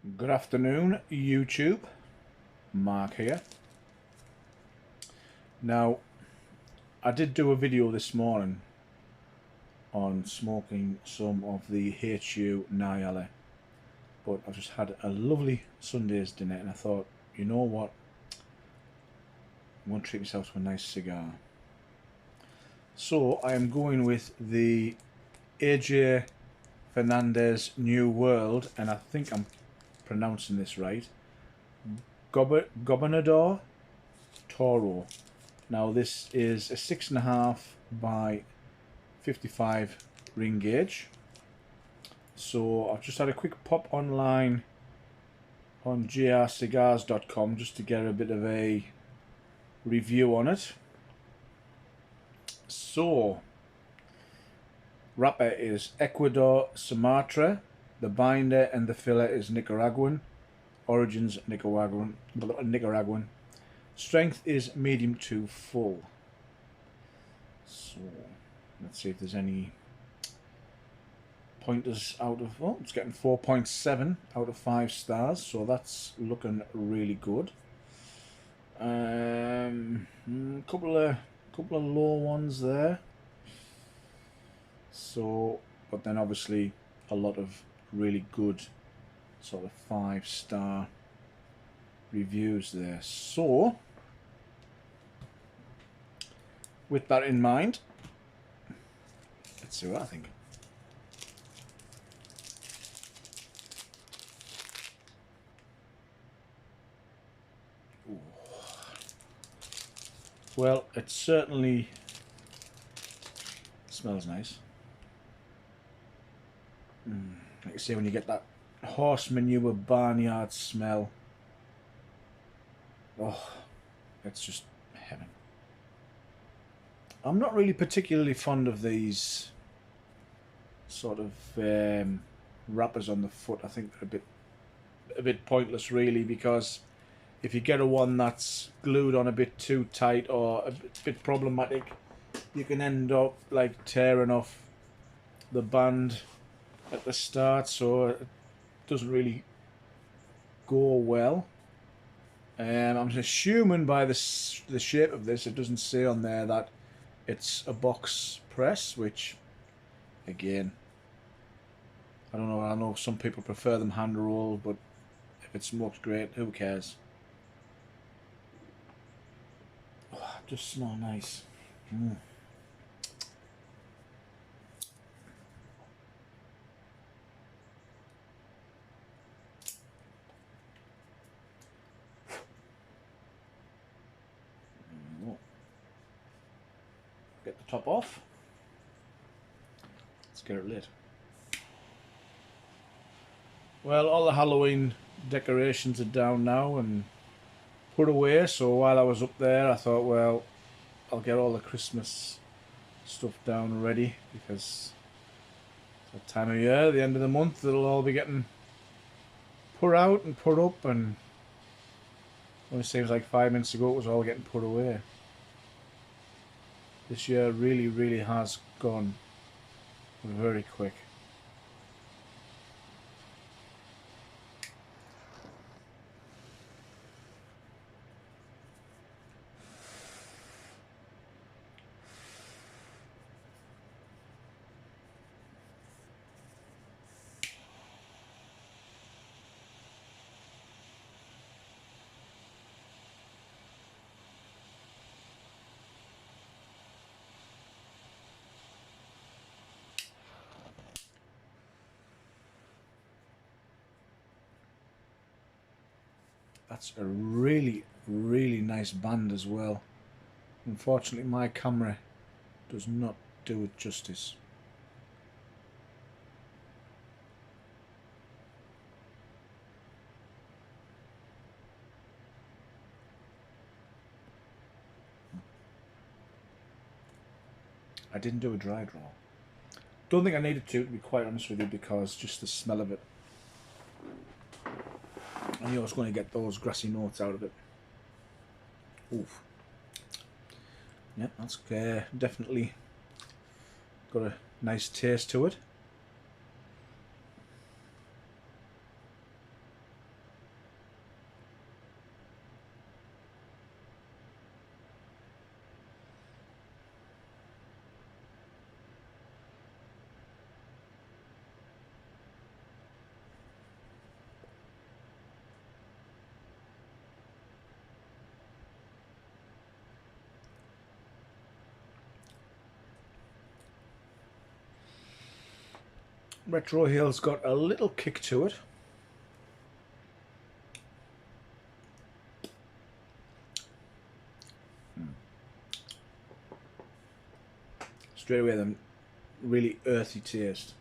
Good afternoon, YouTube. Mark here. Now, I did do a video this morning on smoking some of the HU Nyala, but I've just had a lovely Sunday's dinner and I thought, you know what, I'm going to treat myself to a nice cigar. So I am going with the AJ Fernandez New World, and I think I'm pronouncing this right, Gobernador Toro. Now this is a 6.5 by 55 ring gauge. So I've just had a quick pop online on grcigars.com just to get a bit of a review on it. So wrapper is Ecuador Sumatra, the binder and the filler is Nicaraguan, origins Nicaraguan. Strength is medium to full. So let's see if there's any pointers out of, oh, it's getting 4.7 out of 5 stars, so that's looking really good. Couple of low ones there. So, but then obviously a lot of really good sort of 5-star reviews there. So with that in mind, let's see what I think. Ooh. Well, it certainly smells nice. Like you say, when you get that horse manure barnyard smell, oh, it's just heaven. I'm not really particularly fond of these sort of wrappers on the foot. I think they're a bit pointless really, because if you get a one that's glued on a bit too tight or a bit problematic, you can end up like tearing off the band at the start, so it doesn't really go well. I'm assuming by the shape of this, it doesn't say on there that it's a box press, which again, I don't know. I know some people prefer them hand rolled, but if it smokes great, who cares? Oh, just smell nice. Get the top off. Let's get it lit. Well, all the Halloween decorations are down now and put away, so while I was up there I thought, well, I'll get all the Christmas stuff down ready, because it's that time of year, the end of the month, it'll all be getting put out and put up, and only seems like 5 minutes ago it was all getting put away. This year really has gone very quick. That's a really nice band as well. Unfortunately, my camera does not do it justice. I didn't do a dry draw. Don't think I needed to be quite honest with you, because just the smell of it, I knew I was going to get those grassy notes out of it. Oof. Yep, that's definitely got a nice taste to it. Retrohale's got a little kick to it. Straight away, them really earthy taste.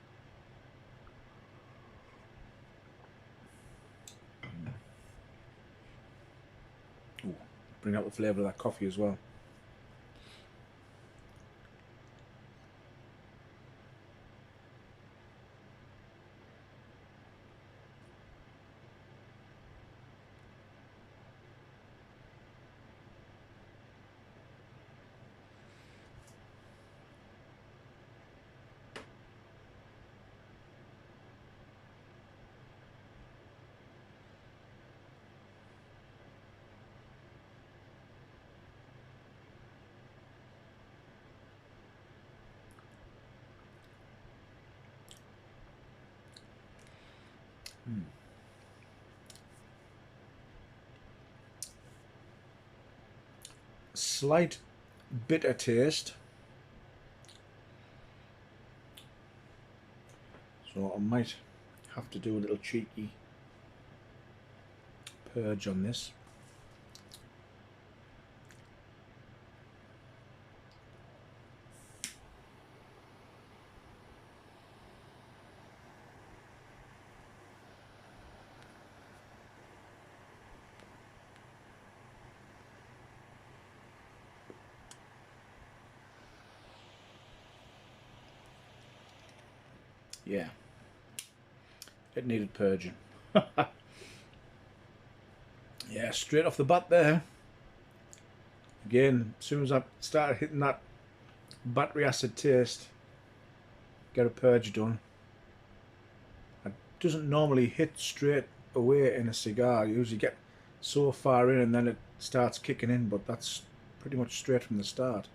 Ooh, bring out the flavour of that coffee as well. Slight bitter taste, so I might have to do a little cheeky purge on this. Yeah, it needed purging. Yeah, straight off the bat there. Again, as soon as I started hitting that battery acid taste, get a purge done. It doesn't normally hit straight away in a cigar. You usually get so far in and then it starts kicking in, but that's pretty much straight from the start.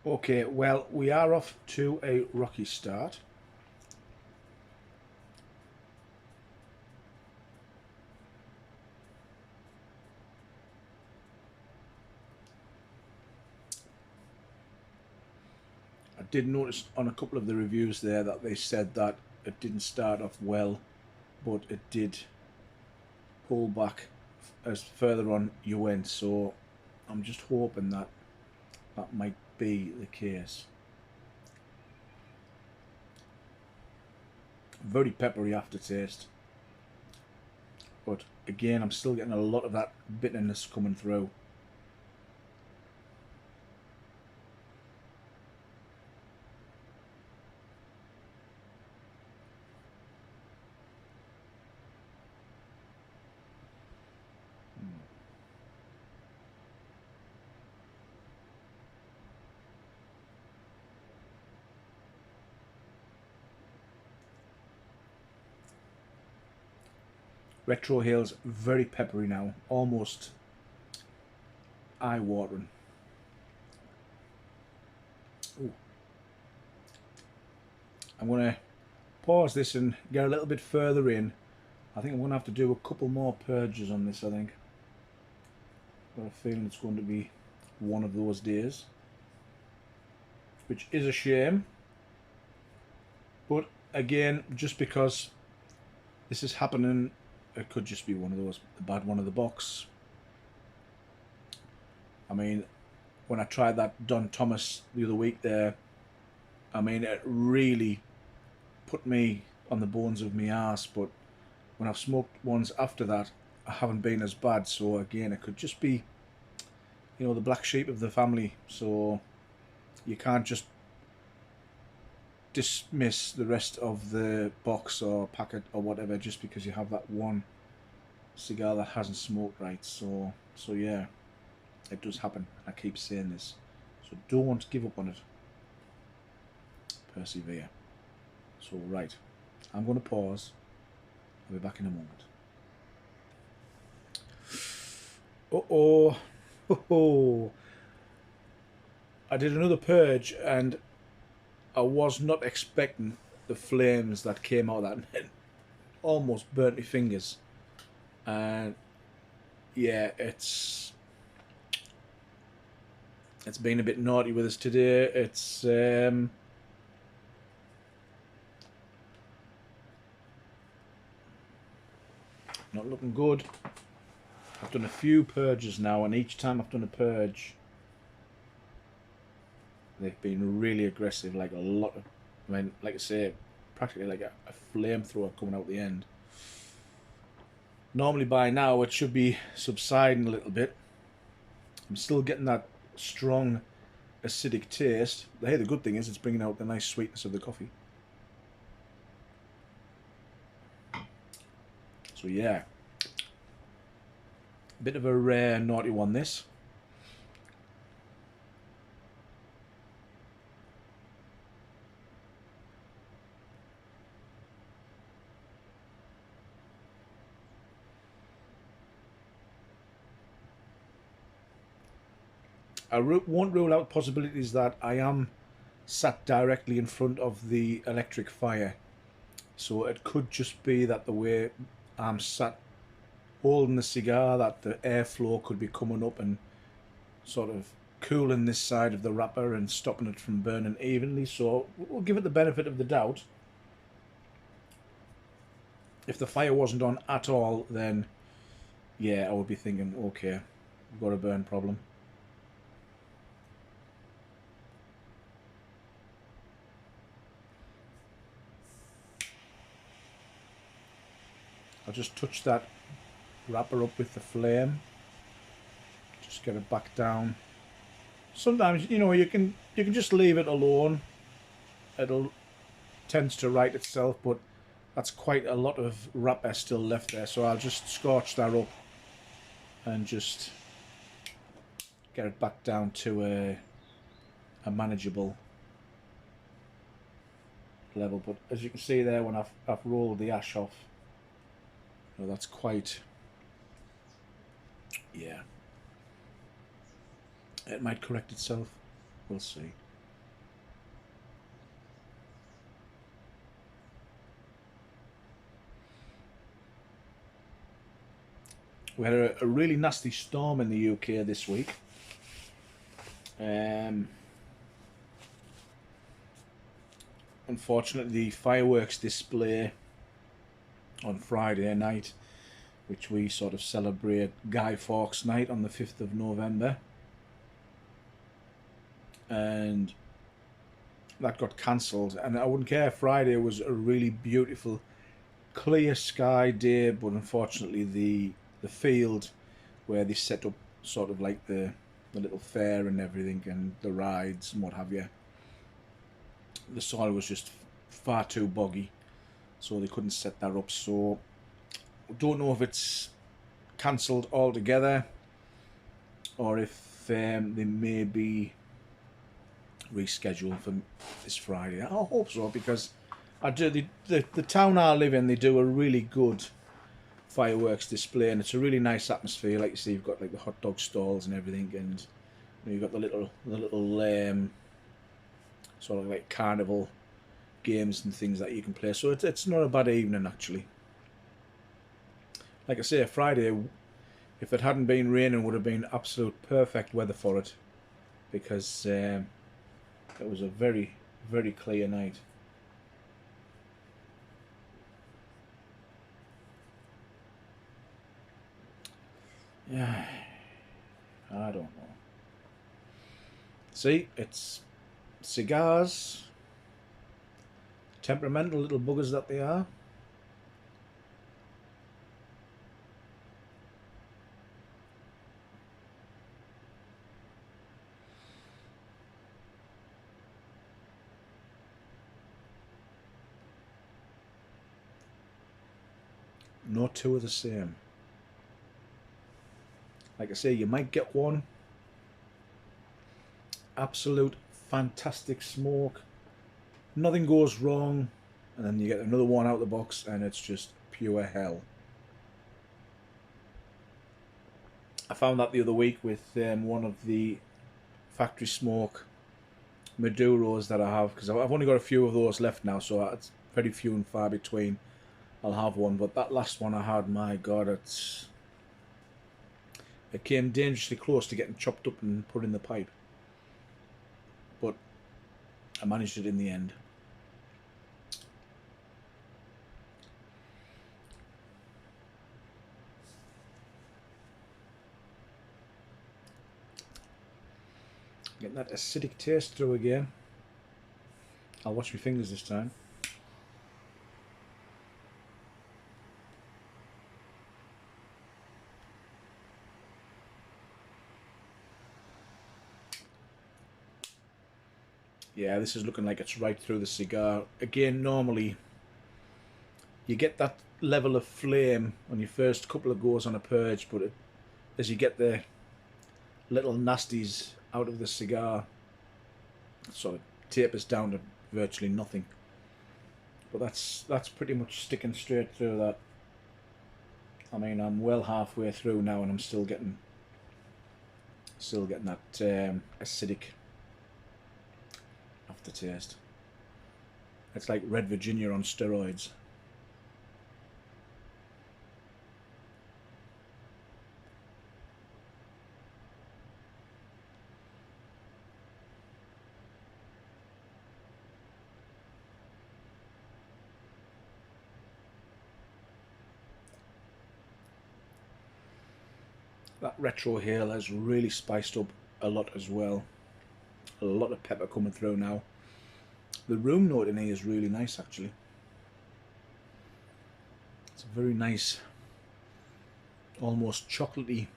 Okay, well, we are off to a rocky start. I did notice on a couple of the reviews there that they said that it didn't start off well, but it did pull back as further on you went, so I'm just hoping that that might be the case. Very peppery aftertaste, but again I'm still getting a lot of that bitterness coming through. Retrohale's very peppery now, almost eye-watering. Ooh. I'm going to pause this and get a little bit further in. I think I'm going to have to do a couple more purges on this, I think. I've got a feeling it's going to be one of those days, which is a shame. But again, just because this is happening, it could just be one of those, the bad one of the box. I mean, when I tried that Don Thomas the other week there, I mean, it really put me on the bones of my ass. But when I've smoked ones after that, I haven't been as bad. So again, it could just be, you know, the black sheep of the family. So you can't just dismiss the rest of the box or packet or whatever just because you have that one cigar that hasn't smoked right. So yeah, it does happen. I keep saying this, so don't give up on it. Persevere. So right, I'm going to pause. I'll be back in a moment. Oh, I did another purge and I was not expecting the flames that came out of that. It almost burnt my fingers. And yeah, it's been a bit naughty with us today. It's not looking good. I've done a few purges now, and each time I've done a purge, they've been really aggressive, like a lot of, I mean, like I say, practically like a flamethrower coming out the end. Normally by now it should be subsiding a little bit. I'm still getting that strong acidic taste. Hey, the good thing is it's bringing out the nice sweetness of the coffee. So yeah, a bit of a rare naughty one this. I won't rule out possibilities that I am sat directly in front of the electric fire. So it could just be that the way I'm sat holding the cigar, that the airflow could be coming up and sort of cooling this side of the wrapper and stopping it from burning evenly. So we'll give it the benefit of the doubt. If the fire wasn't on at all, then yeah, I would be thinking, okay, we've got a burn problem. I'll just touch that wrapper up with the flame. Just get it back down. Sometimes, you know, you can just leave it alone. It'll tends to right itself, but that's quite a lot of wrapper still left there. So I'll just scorch that up and just get it back down to a manageable level. But as you can see there, when I've rolled the ash off, you know, that's quite, yeah. It might correct itself. We'll see. We had a really nasty storm in the UK this week. Unfortunately, the fireworks display on Friday night, which we sort of celebrate Guy Fawkes night on the 5th of November, and that got cancelled. And I wouldn't care, Friday was a really beautiful clear sky day, but unfortunately the field where they set up sort of like the little fair and everything and the rides and what have you, the soil was just far too boggy, so they couldn't set that up. So don't know if it's cancelled altogether or if they may be rescheduled for this Friday. I hope so, because I do the town I live in, they do a really good fireworks display, and it's a really nice atmosphere. Like you see, you've got like the hot dog stalls and everything, and you know, you've got the little sort of like carnival games and things that you can play. So it's not a bad evening actually. Like I say, Friday, if it hadn't been raining, would have been absolute perfect weather for it, because it was a very, very clear night. Yeah, I don't know. See, it's cigars, temperamental little buggers that they are. No two are the same. Like I say, you might get one absolute fantastic smoke, nothing goes wrong, and then you get another one out of the box and it's just pure hell. I found that the other week with one of the factory smoke Maduros that I have, because I've only got a few of those left now, so it's very few and far between I'll have one. But that last one I had, my god, it came dangerously close to getting chopped up and put in the pipe, but I managed it in the end. Getting that acidic taste through again. I'll wash my fingers this time. Yeah, this is looking like it's right through the cigar. Again, normally you get that level of flame on your first couple of goes on a purge, but as you get the little nasties out of the cigar, it sort of tapers down to virtually nothing. But that's pretty much sticking straight through that. I mean, I'm well halfway through now, and I'm still getting that acidic aftertaste. It's like Red Virginia on steroids. That retro hail has really spiced up a lot as well. A lot of pepper coming through now. The room note in here is really nice actually. It's a very nice, almost chocolatey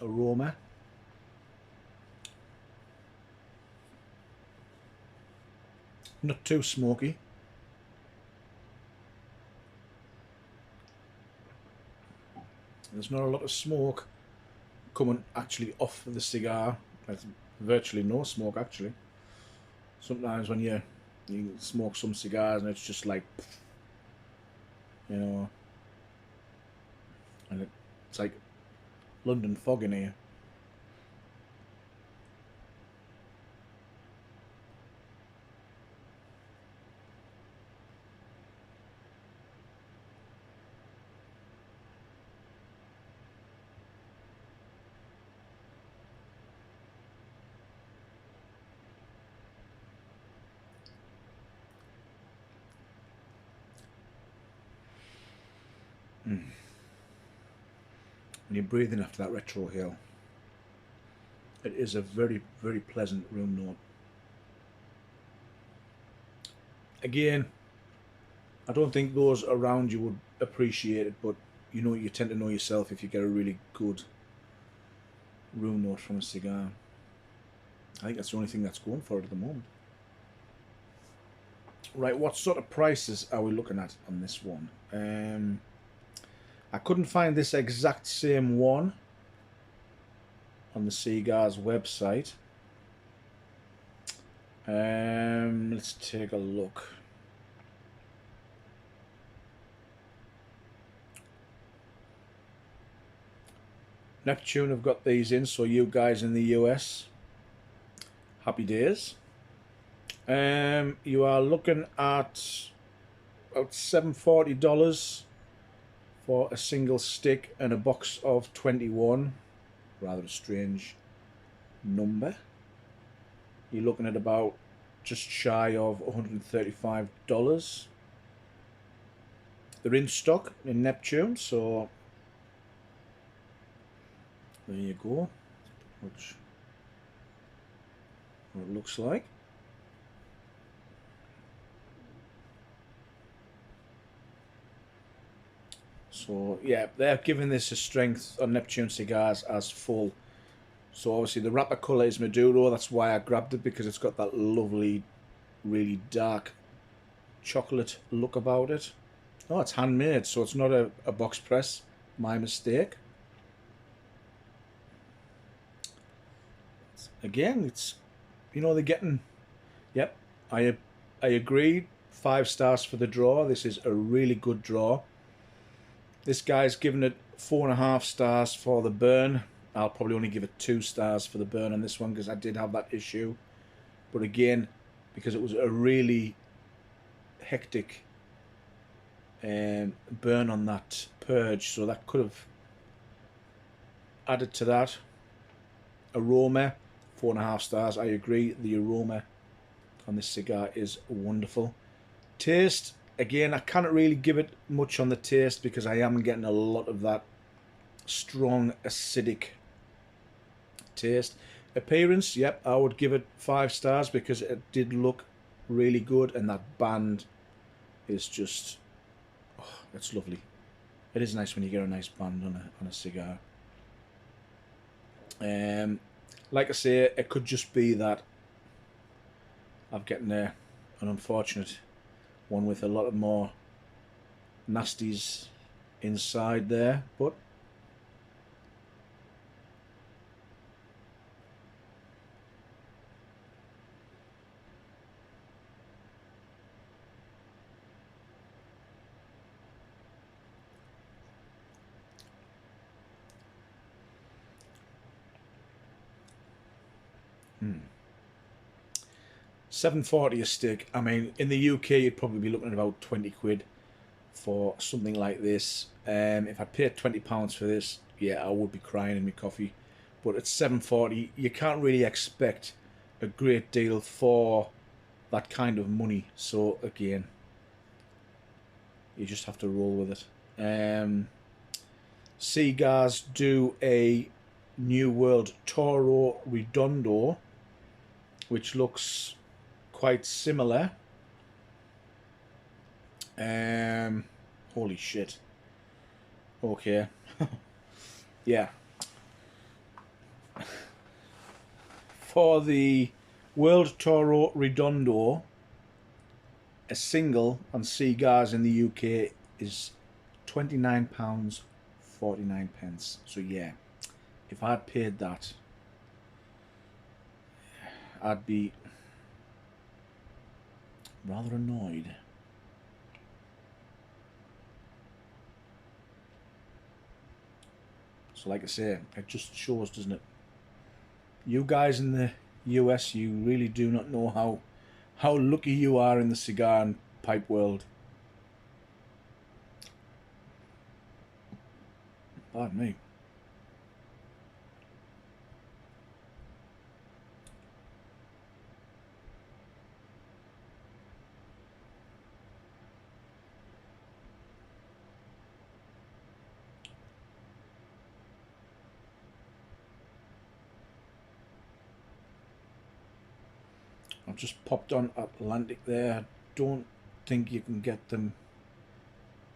aroma. Not too smoky. There's not a lot of smoke coming actually off of the cigar. There's virtually no smoke actually. Sometimes when you smoke some cigars and it's just like, you know, and it's like London fog in here. And you're breathing after that retro hail. It is a very, very pleasant room note. Again, I don't think those around you would appreciate it, but you know, you tend to know yourself if you get a really good room note from a cigar. I think that's the only thing that's going for it at the moment. Right, what sort of prices are we looking at on this one? I couldn't find this exact same one on the Cigars website. Let's take a look. Neptune have got these in, so you guys in the US, happy days. You are looking at about $740 for a single stick and a box of 21. Rather a strange number. You're looking at about just shy of $135. They're in stock in Neptune, so there you go. Which what it looks like. So yeah, they're giving this a strength on Neptune cigars as full. So obviously the wrapper colour is Maduro. That's why I grabbed it, because it's got that lovely, really dark chocolate look about it. Oh, it's handmade, so it's not a box press. My mistake. Again, it's, you know, they're getting. Yep, I agree. 5 stars for the draw. This is a really good draw. This guy's given it 4.5 stars for the burn. I'll probably only give it 2 stars for the burn on this one, because I did have that issue. But again, because it was a really hectic burn on that purge, so that could have added to that. Aroma, 4.5 stars. I agree. The aroma on this cigar is wonderful. Taste, again, I can't really give it much on the taste, because I am getting a lot of that strong acidic taste. Appearance, yep, I would give it 5 stars, because it did look really good, and that band is just, oh, it's lovely. It is nice when you get a nice band on a cigar. Like I say, it could just be that I'm getting an unfortunate one with a lot of more nasties inside there, but $7.40 a stick. I mean, in the UK, you'd probably be looking at about 20 quid for something like this. If I paid £20 for this, yeah, I would be crying in my coffee. But at $7.40, you can't really expect a great deal for that kind of money. So again, you just have to roll with it. Cigars do a New World Toro Redondo, which looks quite similar. Holy shit. Okay. Yeah. For the World Toro Redondo, a single on cigars in the UK is £29.49. So yeah, if I'd paid that, I'd be rather annoyed. So like I say, it just shows, doesn't it? You guys in the US, you really do not know how lucky you are in the cigar and pipe world. Pardon me. I've just popped on Atlantic there. I don't think you can get them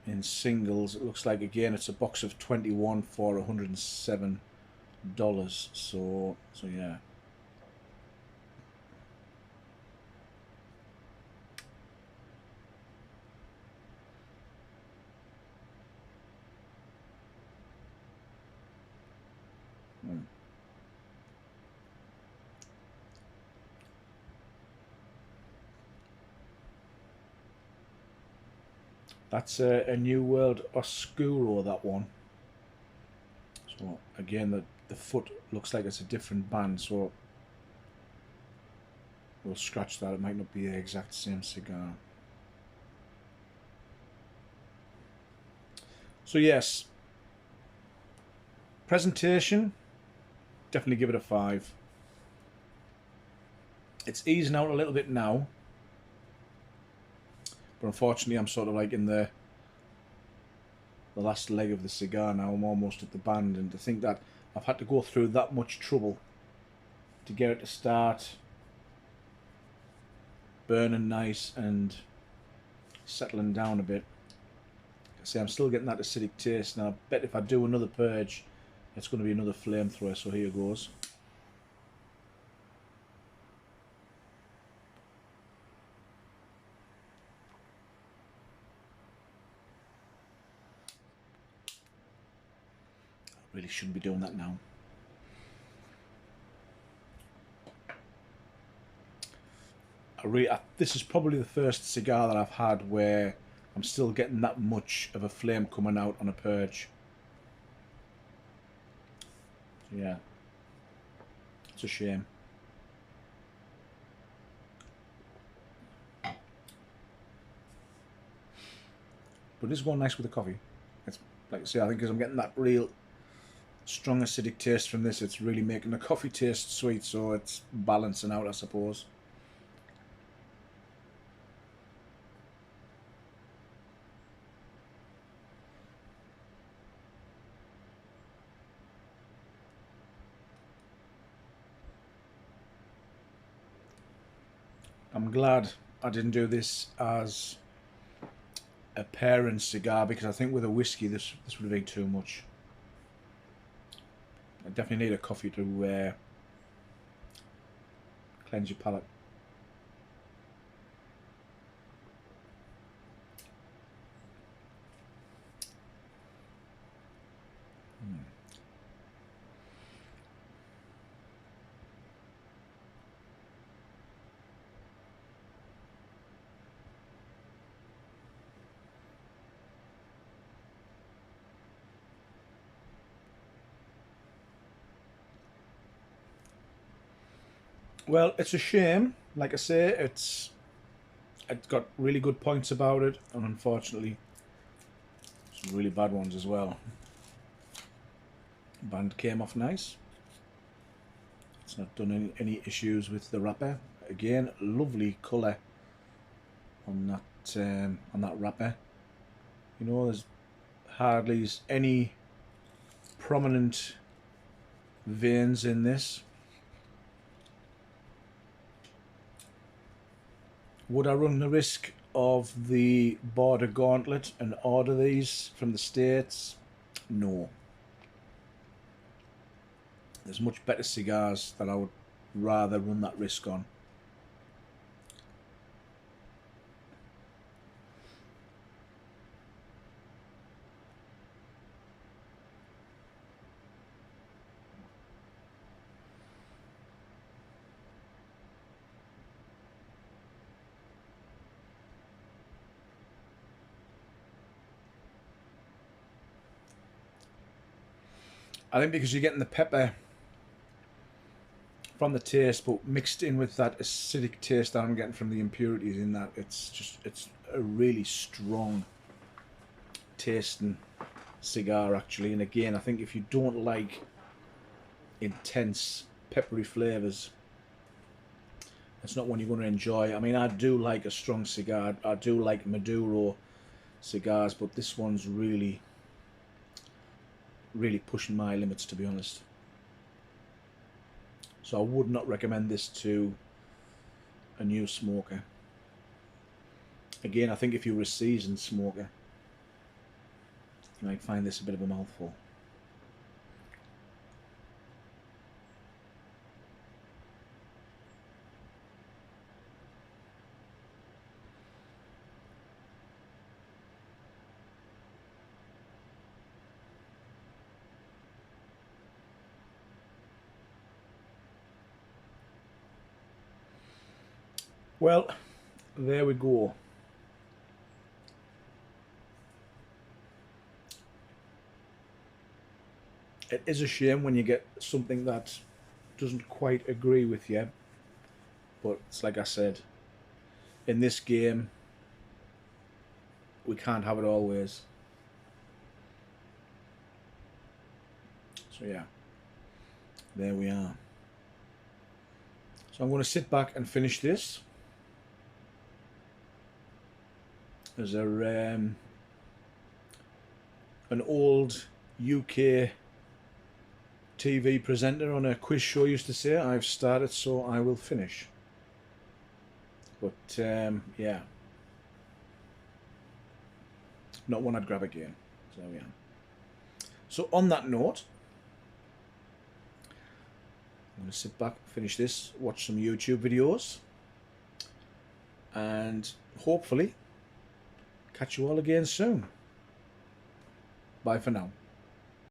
in singles. It looks like, again, it's a box of 21 for $107. So yeah. That's a New World Oscuro, that one. So again, the foot looks like it's a different band. So We'll scratch that, it might not be the exact same cigar. So yes, presentation, definitely give it a 5. It's easing out a little bit now, but unfortunately I'm sort of like in the last leg of the cigar now. I'm almost at the band, and to think that I've had to go through that much trouble to get it to start burning nice and settling down a bit. See, I'm still getting that acidic taste. Now I bet if I do another purge, it's going to be another flamethrower, so here goes. I really shouldn't be doing that now. This is probably the first cigar that I've had where I'm still getting that much of a flame coming out on a purge. Yeah, it's a shame. But it's going nice with the coffee. It's like I say, I think because I'm getting that real strong acidic taste from this, it's really making the coffee taste sweet, so it's balancing out, I suppose. I'm glad I didn't do this as a pairing cigar, because I think with a whiskey this would have been too much. I definitely need a coffee to cleanse your palate. Well, it's a shame. Like I say, it's got really good points about it, and unfortunately some really bad ones as well. Band came off nice. It's not done any issues with the wrapper. Again, lovely colour on that wrapper. You know, there's hardly any prominent veins in this. Would I run the risk of the border gauntlet and order these from the States? No. There's much better cigars that I would rather run that risk on. I think because you're getting the pepper from the taste, but mixed in with that acidic taste that I'm getting from the impurities in that, it's a really strong tasting cigar actually. And again, I think if you don't like intense peppery flavours, it's not one you're going to enjoy. I mean, I do like a strong cigar. I do like Maduro cigars, but this one's really pushing my limits, to be honest. So I would not recommend this to a new smoker. Again, I think if you're a seasoned smoker, you might find this a bit of a mouthful. Well, there we go. It is a shame when you get something that doesn't quite agree with you. But it's like I said, in this game, we can't have it always. So yeah, there we are. So I'm going to sit back and finish this. There's an old UK TV presenter on a quiz show used to say, "I've started, so I will finish." But yeah, not one I'd grab again. So yeah. So on that note, I'm going to sit back, finish this, watch some YouTube videos, and hopefully catch you all again soon. Bye for now.